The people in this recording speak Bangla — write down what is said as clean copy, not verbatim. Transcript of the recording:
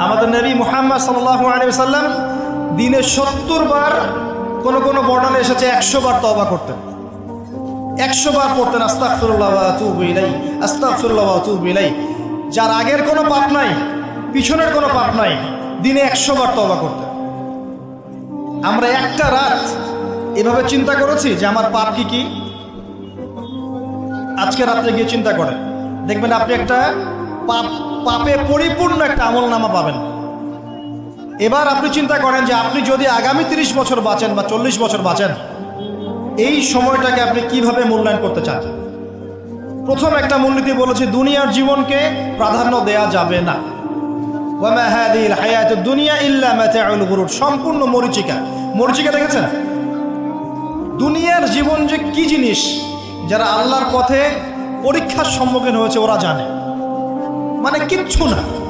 আমাদের নবী মুহাম্মদ সাল্লাল্লাহু আলাইহি ওয়াসাল্লাম দিনে 70 বার, কোন কোন বর্ণনা এসেছে 100 বার তওবা করতেন। 100 বার পড়তেন আস্তাগফিরুল্লাহ ওয়া আতুবু ইলাইহি, আস্তাগফিরুল্লাহ ওয়া আতুবু ইলাইহি। যার আগের কোনো পাপ নাই, পিছনের কোনো পাপ নাই, দিনে 100 বার তওবা করতেন। আমরা একটা রাত এভাবে চিন্তা করেছি যে আমার পাপ কি কি? আজকে রাত্রে গিয়ে চিন্তা করেন, দেখবেন আপনি একটা পাপে পরিপূর্ণ একটা আমলনামা পাবেন। এবার আপনি চিন্তা করেন যে আপনি যদি আগামী 30 বছর বাঁচেন বা 40 বছর বাঁচেন, এই সময়টাকে আপনি কিভাবে মূল্যায়ন করতে চান? প্রথম একটা মূলনীতি বলেছি, দুনিয়ার জীবনকে প্রাধান্য দেয়া যাবে না। ওয়ামা হাদিহিল হায়াতুদ দুনিয়া ইল্লা মাতাউল গুরুর, সম্পূর্ণ মরীচিকা। মরীচিকা দেখেছেন? দুনিয়ার জীবন যে কি জিনিস, যারা আল্লাহর পথে পরীক্ষার সম্মুখীন হয়েছে ওরা জানে, মানে কিচ্ছু না।